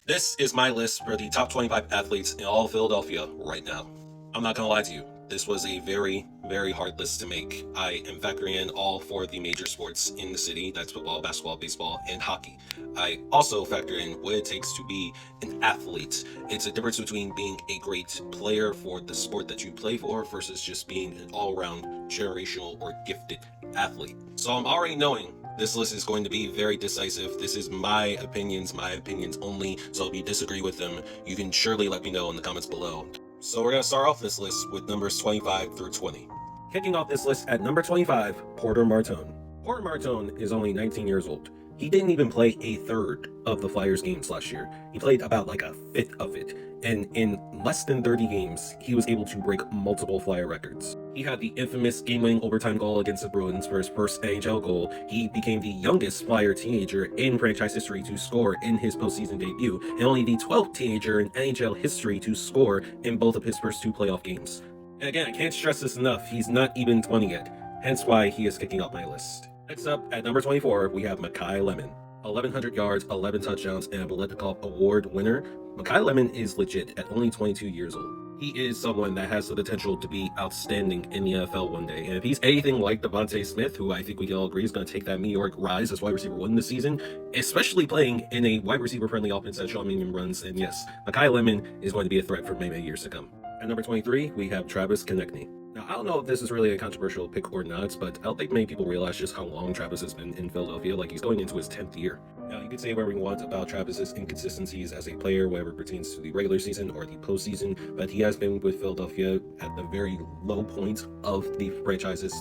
This is my list for the top 25 athletes in all of Philadelphia right now. I'm not gonna lie to you, this was a very hard list to make. I am factoring in all four of the major sports in the city, that's football, basketball, baseball, and hockey. I also factor in what it takes to be an athlete. It's a difference between being a great player for the sport that you play for versus just being an all-around generational or gifted athlete. So I'm already knowing this list is going to be very decisive. This is my opinions only. So if you disagree with them, you can surely let me know in the comments below. So we're going to start off this list with numbers 25 through 20. Kicking off this list at number 25, Porter Martone. Porter Martone is only 19 years old. He didn't even play a third of the Flyers games last year. He played about like a fifth of it. And in less than 30 games, he was able to break multiple Flyer records. He had the infamous game-winning overtime goal against the Bruins for his first NHL goal. He became the youngest Flyer teenager in franchise history to score in his postseason debut, and only the 12th teenager in NHL history to score in both of his first two playoff games. And again, I can't stress this enough, he's not even 20 yet, hence why he is kicking up my list. Next up, at number 24, we have Makai Lemon. 1,100 yards, 11 touchdowns, and a Biletnikoff Award winner. Makai Lemon is legit at only 22 years old. He is someone that has the potential to be outstanding in the NFL one day. And if he's anything like Devontae Smith, who I think we can all agree is going to take that meteoric rise as wide receiver 1 this season, especially playing in a wide receiver friendly offense that Sean Mannion runs, and yes, Makai Lemon is going to be a threat for many years to come. At number 23, we have Travis Konecny. Now, I don't know if this is really a controversial pick or not, but I don't think many people realize just how long Travis has been in Philadelphia. Like, he's going into his 10th year. Now, you can say whatever you want about Travis's inconsistencies as a player, whatever pertains to the regular season or the postseason, but he has been with Philadelphia at the very low point of the franchise's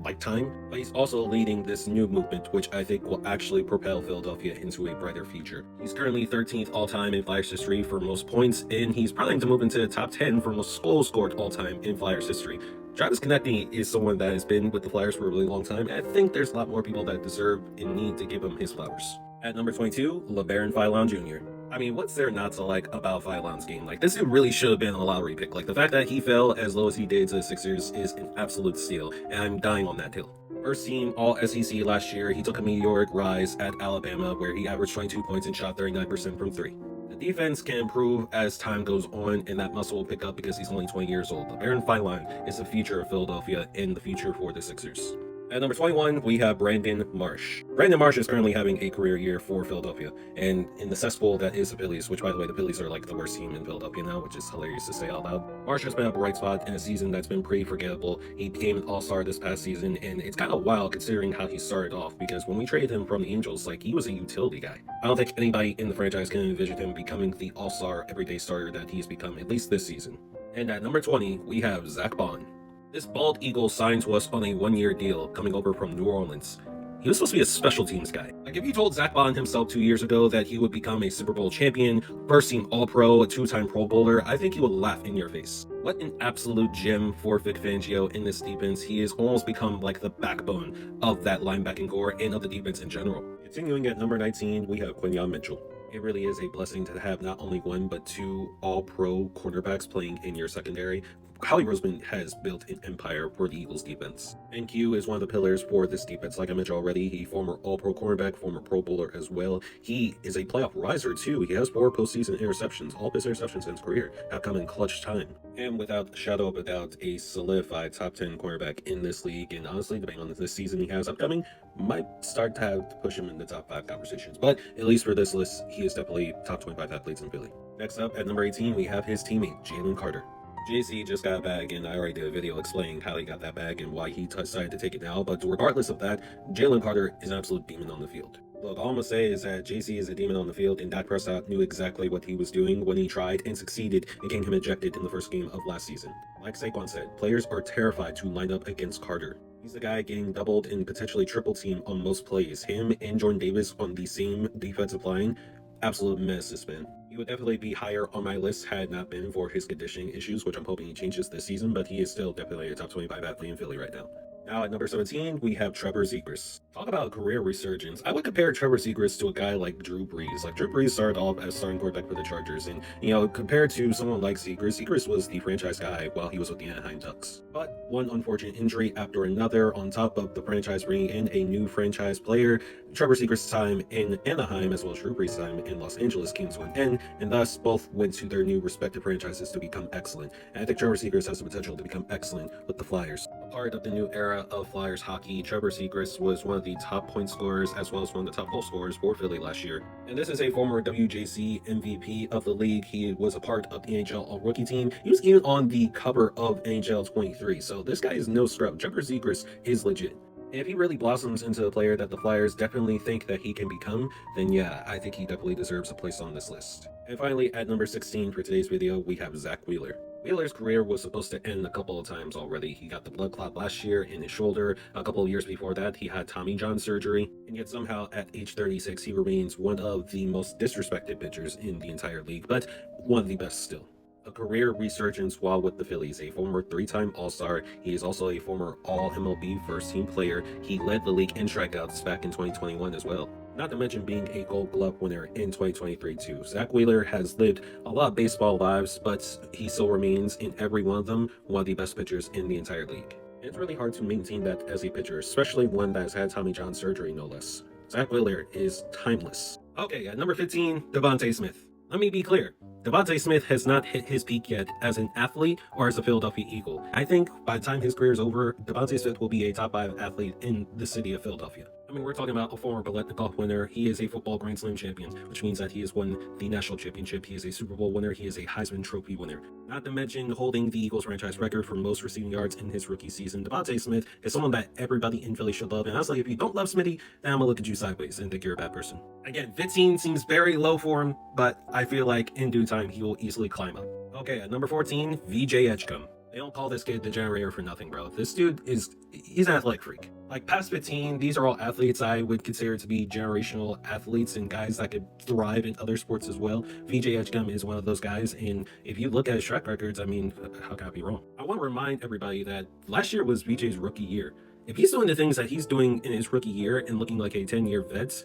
lifetime. But he's also leading this new movement, which I think will actually propel Philadelphia into a brighter future. He's currently 13th all-time in Flyers history for most points, and he's planning to move into the top 10 for most goals scored all-time in Flyers history. Travis Konecny is someone that has been with the Flyers for a really long time, and I think there's a lot more people that deserve and need to give him his flowers. At number 22, LeBaron Philon Jr. I mean, what's there not to like about Philon's game? Like, this really should have been a lottery pick. Like, the fact that he fell as low as he did to the Sixers is an absolute steal, and I'm dying on that hill. First team All-SEC last year, he took a meteoric rise at Alabama, where he averaged 22 points and shot 39% from three. The defense can improve as time goes on, and that muscle will pick up because he's only 20 years old. LeBaron Philon is the future of Philadelphia and the future for the Sixers. At number 21, we have Brandon Marsh. Brandon Marsh is currently having a career year for Philadelphia, and in the cesspool that is the Phillies, which, by the way, the Phillies are like the worst team in Philadelphia now, which is hilarious to say out loud. Marsh has been a bright spot in a season that's been pretty forgettable. He became an all-star this past season, and it's kind of wild considering how he started off, because when we traded him from the Angels, he was a utility guy. I don't think anybody in the franchise can envision him becoming the all-star everyday starter that he's become, at least this season. And at number 20, we have Zach Bond. This bald eagle signed to us on a one-year deal coming over from New Orleans. He was supposed to be a special teams guy. Like, if you told Zach Bond himself 2 years ago that he would become a Super Bowl champion, first-team All-Pro, a two-time Pro Bowler, I think he would laugh in your face. What an absolute gem for Vic Fangio in this defense. He has almost become like the backbone of that linebacking core and of the defense in general. Continuing at number 19, we have Quinyon Mitchell. It really is a blessing to have not only one, but two All-Pro cornerbacks playing in your secondary. Howie Roseman has built an empire for the Eagles defense. NQ is one of the pillars for this defense. Like I mentioned already, he former All-Pro cornerback, former Pro Bowler as well. He is a playoff riser too. He has 4 postseason interceptions. All of his interceptions in his career have come in clutch time. And without a shadow of a doubt, a solidified top 10 cornerback in this league. And honestly, depending on this season he has upcoming, might start to have to push him in the top 5 conversations. But at least for this list, he is definitely top 25 athletes in Philly. Next up, at number 18, we have his teammate, Jalen Carter. JC just got a bag, and I already did a video explaining how he got that bag and why he decided to take it now, but regardless of that, Jalen Carter is an absolute demon on the field. Look, all I'm going to say is that JC is a demon on the field, and Dak Prescott knew exactly what he was doing when he tried and succeeded in getting him ejected in the first game of last season. Like Saquon said, players are terrified to line up against Carter. He's the guy getting doubled and potentially triple teamed on most plays. Him and Jordan Davis on the same defensive line, absolute menaces, man. He would definitely be higher on my list had not been for his conditioning issues, which I'm hoping he changes this season, but he is still definitely a top 25 athlete in Philly right now. Now at number 17, we have Trevor Zegras. Talk about a career resurgence. I would compare Trevor Zegras to a guy like Drew Brees. Like Drew Brees started off as starting quarterback for the Chargers, and compared to someone like Zegras, Zegras was the franchise guy while he was with the Anaheim Ducks. But one unfortunate injury after another, on top of the franchise bringing in a new franchise player, Trevor Zegras' time in Anaheim as well as Drew Brees' time in Los Angeles came to an end, and thus both went to their new respective franchises to become excellent. And I think Trevor Zegras has the potential to become excellent with the Flyers. Part of the new era of Flyers hockey, Trevor Zegras was one of the top point scorers as well as one of the top goal scorers for Philly last year. And this is a former WJC MVP of the league. He was a part of the NHL All-Rookie team. He was even on the cover of NHL 23. So this guy is no scrub. Trevor Zegras is legit. If he really blossoms into a player that the Flyers definitely think that he can become, then yeah, I think he definitely deserves a place on this list. And finally, at number 16 for today's video, we have Zack Wheeler. Wheeler's career was supposed to end a couple of times already. He got the blood clot last year in his shoulder. A couple of years before that, he had Tommy John surgery. And yet somehow at age 36, he remains one of the most disrespected pitchers in the entire league, but one of the best still. A career resurgence while with the Phillies, a former three-time All-Star. He is also a former All-MLB first-team player. He led the league in strikeouts back in 2021 as well. Not to mention being a Gold Glove winner in 2023 too. Zack Wheeler has lived a lot of baseball lives, but he still remains in every one of them one of the best pitchers in the entire league. It's really hard to maintain that as a pitcher, especially one that has had Tommy John surgery no less. Zack Wheeler is timeless. Okay, at number 15, Devontae Smith. Let me be clear. Devontae Smith has not hit his peak yet as an athlete or as a Philadelphia Eagle. I think by the time his career is over, Devontae Smith will be a top 5 athlete in the city of Philadelphia. I mean, we're talking about a former Biletnikoff winner. He is a football Grand Slam champion, which means that he has won the national championship. He is a Super Bowl winner. He is a Heisman Trophy winner. Not to mention holding the Eagles franchise record for most receiving yards in his rookie season. Devontae Smith is someone that everybody in Philly should love. And honestly, if you don't love Smitty, then I'm gonna look at you sideways and think you're a bad person. Again, 15 seems very low for him, but I feel like in due time, he will easily climb up. Okay, at number 14, VJ Edgecombe. They don't call this kid the generator for nothing, bro. This dude he's an athletic freak. Like past 15, these are all athletes I would consider to be generational athletes and guys that could thrive in other sports as well. VJ Edgecombe is one of those guys, and if you look at his track records, I mean, how can I be wrong? I want to remind everybody that last year was VJ's rookie year. If he's doing the things that he's doing in his rookie year and looking like a 10-year vet,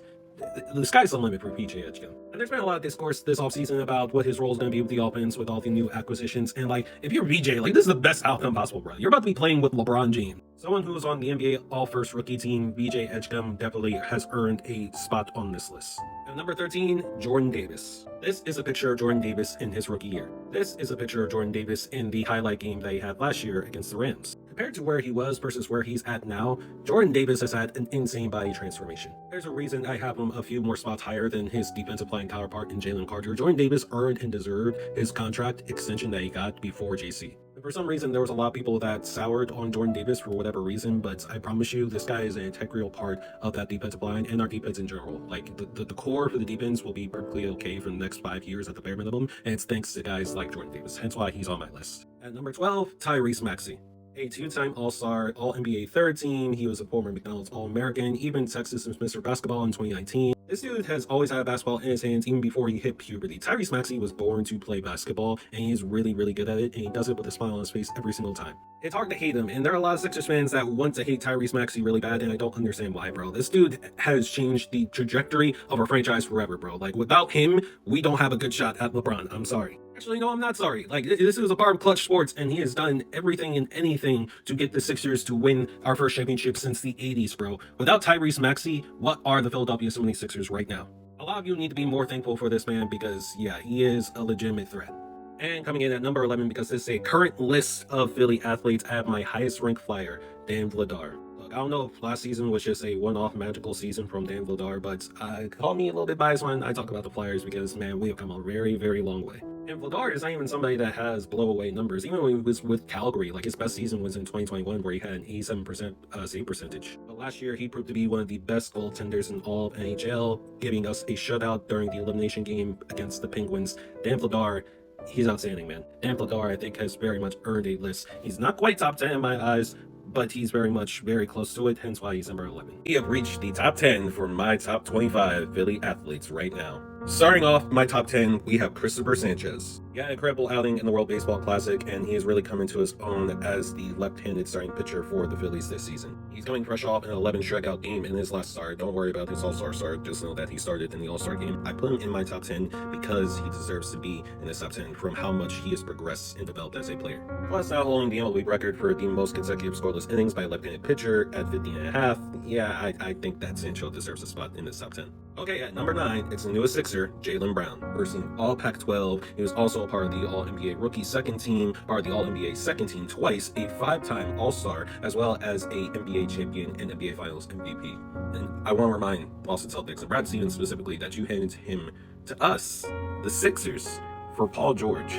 the sky's the limit for VJ Edgecombe. And there's been a lot of discourse this offseason about what his role is going to be with the offense with all the new acquisitions. And like, if you're VJ, like, this is the best outcome possible, bro. You're about to be playing with LeBron James. Someone who is on the NBA All-First Rookie team, VJ Edgecombe definitely has earned a spot on this list. And number 13, Jordan Davis. This is a picture of Jordan Davis in his rookie year. This is a picture of Jordan Davis in the highlight game that he had last year against the Rams. Compared to where he was versus where he's at now, Jordan Davis has had an insane body transformation. There's a reason I have him a few more spots higher than his defensive line counterpart in Jalen Carter. Jordan Davis earned and deserved his contract extension that he got before JC. And for some reason, there was a lot of people that soured on Jordan Davis for whatever reason, but I promise you, this guy is an integral part of that defensive line and our defense in general. Like, the core for the defense will be perfectly okay for the next 5 years at the bare minimum, and it's thanks to guys like Jordan Davis, hence why he's on my list. At number 12, Tyrese Maxey. A two-time All-Star, All-NBA third team. He was a former McDonald's All-American, even Texas Mr. Basketball in 2019. This dude has always had a basketball in his hands even before he hit puberty. Tyrese Maxey was born to play basketball, and he is really, really good at it, and he does it with a smile on his face every single time. It's hard to hate him, and there are a lot of Sixers fans that want to hate Tyrese Maxey really bad, and I don't understand why, bro. This dude has changed the trajectory of our franchise forever, bro. Like, without him, we don't have a good shot at LeBron. I'm sorry. Actually, no, I'm not sorry. Like, this is a part of Clutch Sports, and he has done everything and anything to get the Sixers to win our first championship since the 80s, bro. Without Tyrese Maxey, what are the Philadelphia 76ers right now? A lot of you need to be more thankful for this man because, yeah, he is a legitimate threat. And coming in at number 11, because this is a current list of Philly athletes, I have my highest ranked flyer, Dan Vladar. Look, I don't know if last season was just a one-off magical season from Dan Vladar, but call me a little bit biased when I talk about the Flyers because, man, we have come a very, very long way. And Vladar is not even somebody that has blow-away numbers. Even when he was with Calgary, like his best season was in 2021 where he had an 87% save percentage. But last year, he proved to be one of the best goaltenders in all of NHL, giving us a shutout during the elimination game against the Penguins. Dan Vladar, he's outstanding, man. Dan Vladar, I think, has very much earned a list. He's not quite top 10 in my eyes, but he's very close to it, hence why he's number 11. We have reached the top 10 for my top 25 Philly athletes right now. Starting off my top 10, we have Christopher Sanchez. He had an incredible outing in the World Baseball Classic, and he is really coming to his own as the left-handed starting pitcher for the Phillies this season. He's coming fresh off an 11 strikeout game in his last start. Don't worry about his All-Star start, just know that he started in the All-Star game. I put him in my top 10 because he deserves to be in the top 10 from how much he has progressed and developed as a player. Plus, now holding the MLB record for the most consecutive scoreless innings by a left-handed pitcher at 50 and a half. Yeah, I think that Sancho deserves a spot in this top 10. Okay, at number 9, it's the newest Sixer, Jaylen Brown. First team All Pac-12, he was also a part of the All-NBA Rookie second team, part of the All-NBA second team twice, a 5-time All-Star, as well as a NBA champion and NBA Finals MVP. And I want to remind Boston Celtics and Brad Stevens specifically that you handed him to us, the Sixers, for Paul George.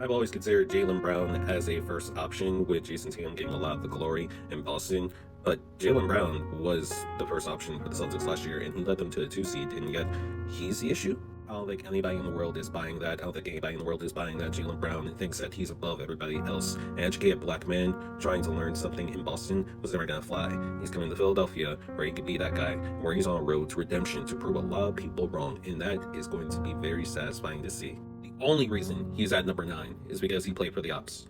I've always considered Jaylen Brown as a first option, with Jason Tatum getting a lot of the glory in Boston. But Jaylen Brown was the first option for the Celtics last year, and he led them to a 2 seed, and yet he's the issue. I don't think anybody in the world is buying that. I don't think anybody in the world is buying that Jaylen Brown thinks that he's above everybody else. An educated black man trying to learn something in Boston was never gonna fly. He's coming to Philadelphia where he could be that guy, where he's on a road to redemption to prove a lot of people wrong, and that is going to be very satisfying to see. The only reason he's at number 9 is because he played for the Ops.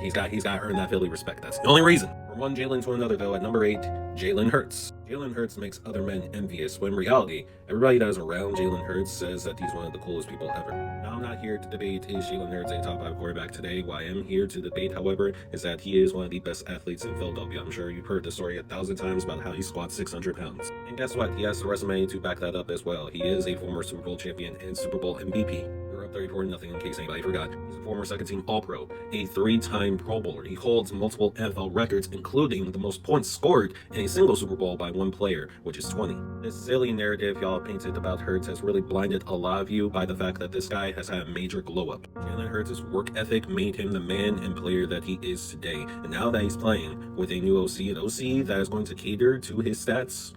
He's got to earn that Philly respect. That's the only reason. From one Jalen to another, though, at number 8, Jalen Hurts. Jalen Hurts makes other men envious, when in reality, everybody that is around Jalen Hurts says that he's one of the coolest people ever. Now, I'm not here to debate is Jalen Hurts a top 5 quarterback today. What I am here to debate, however, is that he is one of the best athletes in Philadelphia. I'm sure you've heard the story 1,000 times about how he squats 600 pounds. And guess what? He has the resume to back that up as well. He is a former Super Bowl champion and Super Bowl MVP. 34-0 in case anybody forgot. He's a former second-team All-Pro, a 3-time Pro Bowler. He holds multiple NFL records, including the most points scored in a single Super Bowl by one player, which is 20. This silly narrative y'all painted about Hurts has really blinded a lot of you by the fact that this guy has had a major glow-up. Jalen Hurts' work ethic made him the man and player that he is today, and now that he's playing with a new OC, an OC that is going to cater to his stats,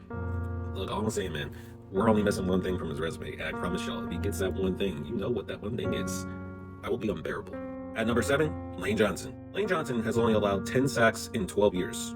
look, all I'm saying, man, we're only missing one thing from his resume, and I promise y'all, if he gets that one thing, you know what that one thing is. I will be unbearable. At number 7, Lane Johnson. Lane Johnson has only allowed 10 sacks in 12 years.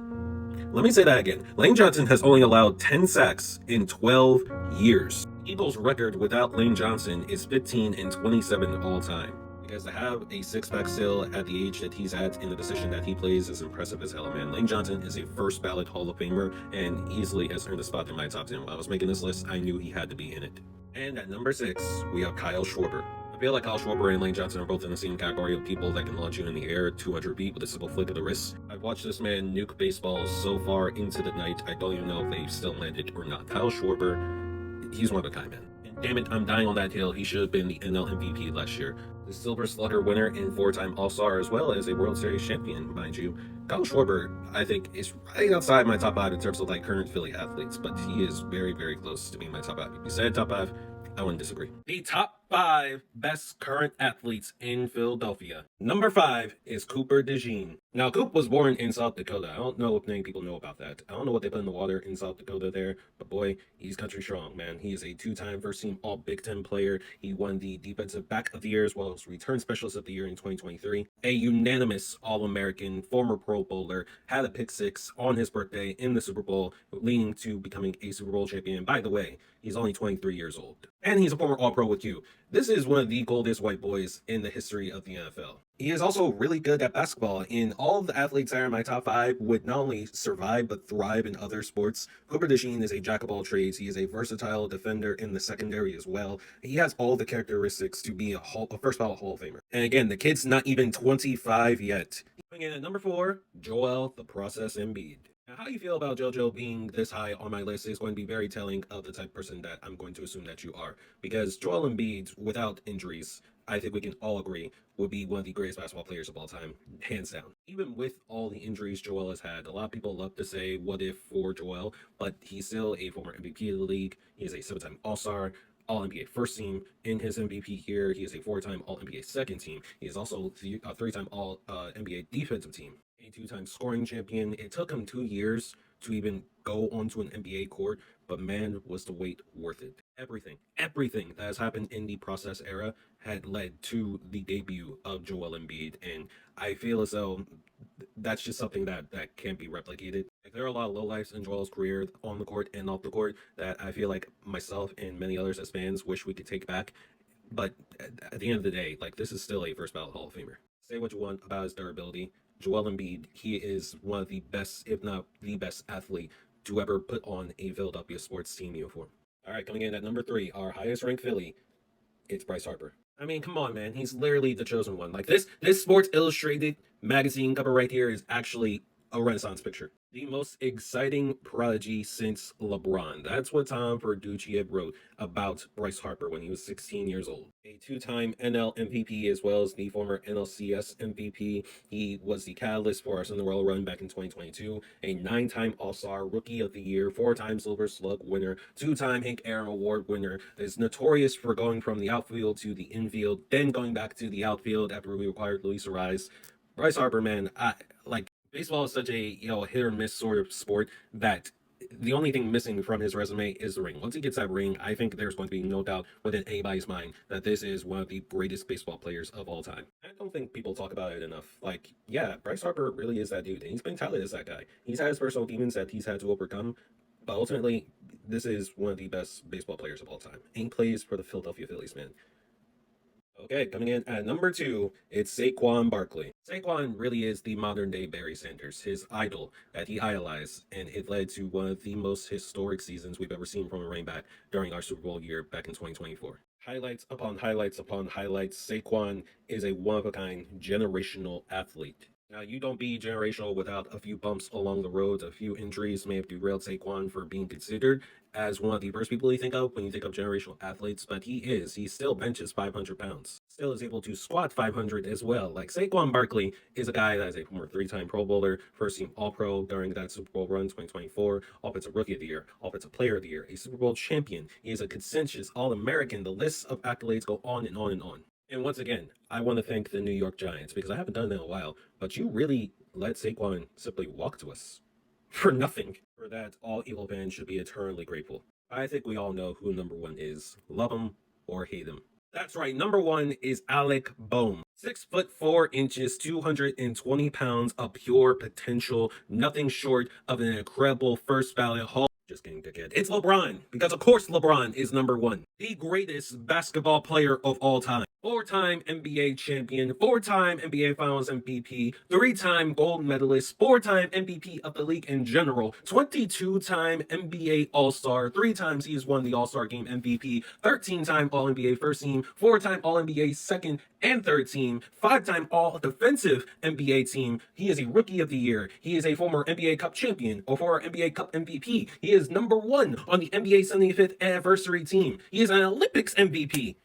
Let me say that again. Lane Johnson has only allowed 10 sacks in 12 years. Eagles' record without Lane Johnson is 15-27 all time. Because to have a six-pack still at the age that he's at in the position that he plays is impressive as hell, man. Lane Johnson is a first ballot Hall of Famer and easily has earned a spot in my top 10. While I was making this list, I knew he had to be in it. And at number 6, we have Kyle Schwarber. I feel like Kyle Schwarber and Lane Johnson are both in the same category of people that can launch you in the air 200 feet with a simple flick of the wrist. I've watched this man nuke baseballs so far into the night, I don't even know if they've still landed or not. Kyle Schwarber, he's one of a kind, man. And damn it, I'm dying on that hill. He should have been the NL MVP last year. The Silver Slugger winner and 4-time All-Star, as well as a World Series champion, mind you. Kyle Schwarber, I think, is right outside my top 5 in terms of like current Philly athletes, but he is very, very close to being my top 5. If you said top 5, I wouldn't disagree. The top 5 best current athletes in Philadelphia. Number 5 is Cooper DeJean. Now, Coop was born in South Dakota. I don't know if many people know about that. I don't know what they put in the water in South Dakota there, but boy, he's country strong, man. He is a 2-time first-team All-Big Ten player. He won the Defensive Back of the Year as well as Return Specialist of the Year in 2023. A unanimous All-American, former Pro Bowler, had a pick 6 on his birthday in the Super Bowl, leading to becoming a Super Bowl champion. By the way, he's only 23 years old. And he's a former All-Pro with you. This is one of the coldest white boys in the history of the NFL. He is also really good at basketball, and all of the athletes that are in my top 5 would not only survive but thrive in other sports. Cooper DeJean is a jack of all trades. He is a versatile defender in the secondary as well. He has all the characteristics to be a first ballot Hall of Famer. And again, the kid's not even 25 yet. Coming in at number 4, Joel the Process Embiid. Now, how you feel about JoJo being this high on my list is going to be very telling of the type of person that I'm going to assume that you are. Because Joel Embiid, without injuries, I think we can all agree, would be one of the greatest basketball players of all time, hands down. Even with all the injuries Joel has had, a lot of people love to say, what if for Joel? But he's still a former MVP of the league. He is a 7-time All-Star. All-NBA first team in his MVP year. He is a 4-time All-NBA second team. He is also a 3-time All-NBA defensive team. A 2-time scoring champion. It took him 2 years to even go onto an NBA court, but man, was the wait worth it. Everything that has happened in the process era had led to the debut of Joel Embiid, and I feel as though that's just something that can't be replicated. Like, there are a lot of lowlights in Joel's career on the court and off the court that I feel like myself and many others as fans wish we could take back. But at the end of the day, like, this is still a first ballot Hall of Famer. Say what you want about his durability. Joel Embiid, he is one of the best, if not the best athlete to ever put on a Philadelphia sports team uniform. All right, coming in at number 3, our highest ranked Philly, it's Bryce Harper. I mean, come on, man. He's literally the chosen one. Like, this Sports Illustrated magazine cover right here is actually a Renaissance picture. The most exciting prodigy since LeBron. That's what Tom Verducci wrote about Bryce Harper when he was 16 years old. A two-time NL MVP as well as the former NLCS MVP. He was the catalyst for our Cinderella run back in 2022. A 9-time All-Star, Rookie of the Year, 4-time Silver Slug winner, 2-time Hank Aaron Award winner. Is notorious for going from the outfield to the infield, then going back to the outfield after we acquired Luis Arraez. Bryce Harper, man, baseball is such a hit or miss sort of sport that the only thing missing from his resume is the ring. Once he gets that ring, I think there's going to be no doubt within anybody's mind that this is one of the greatest baseball players of all time. I don't think people talk about it enough. Like, yeah, Bryce Harper really is that dude, and he's been touted as that guy. He's had his personal demons that he's had to overcome, but ultimately, this is one of the best baseball players of all time. And he plays for the Philadelphia Phillies, man. Okay, coming in at number 2, it's Saquon Barkley. Saquon really is the modern day Barry Sanders, his idol that he idolized, and it led to one of the most historic seasons we've ever seen from a running back during our Super Bowl year back in 2024. Highlights upon highlights upon highlights. Saquon is a one-of-a-kind generational athlete. Now, you don't be generational without a few bumps along the road. A few injuries may have derailed Saquon for being considered as one of the first people you think of when you think of generational athletes, but he still benches 500 pounds. Still is able to squat 500 as well. Like, Saquon Barkley is a guy that is a former 3-time Pro Bowler, first team All-Pro during that Super Bowl run 2024, Offensive Rookie of the Year, Offensive Player of the Year, a Super Bowl champion. He is a consensus All-American. The list of accolades go on and on and on. And once again, I want to thank the New York Giants because I haven't done that in a while, but you really let Saquon simply walk to us for nothing. For that, all Eagle fans should be eternally grateful. I think we all know who number 1 is. Love him or hate him. That's right, number 1 is Alec Bohm. 6'4", 220 pounds of pure potential, nothing short of an incredible first ballot Hall. Just kidding, dickhead. It's LeBron, because of course LeBron is number 1. The greatest basketball player of all time. 4-time NBA champion, 4-time NBA Finals MVP, 3-time gold medalist, 4-time MVP of the league in general, 22-time NBA All-Star, 3 times he has won the All-Star Game MVP, 13-time All-NBA first team, 4-time All-NBA second and third team, 5-time All-Defensive NBA team. He is a Rookie of the Year. He is a former NBA Cup champion or former NBA Cup MVP. He is number 1 on the NBA 75th anniversary team. He is an Olympics MVP.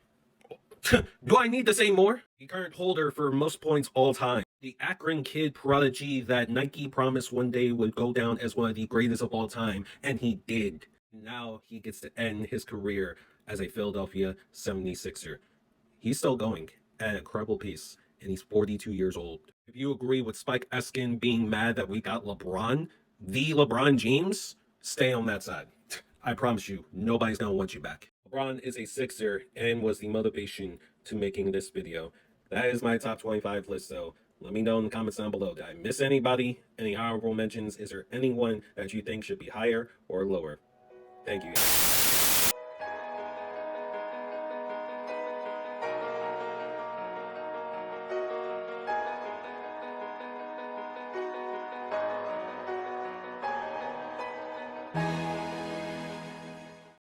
Do I need to say more? The current holder for most points all time. The Akron Kid prodigy that Nike promised one day would go down as one of the greatest of all time, and he did. Now he gets to end his career as a Philadelphia 76er. He's still going at an incredible pace, and he's 42 years old. If you agree with Spike Eskin being mad that we got LeBron, the LeBron James, stay on that side. I promise you, nobody's gonna want you back. LeBron is a Sixer and was the motivation to making this video. That is my top 25 list, though. Let me know in the comments down below. Did I miss anybody? Any honorable mentions? Is there anyone that you think should be higher or lower? Thank you. Guys.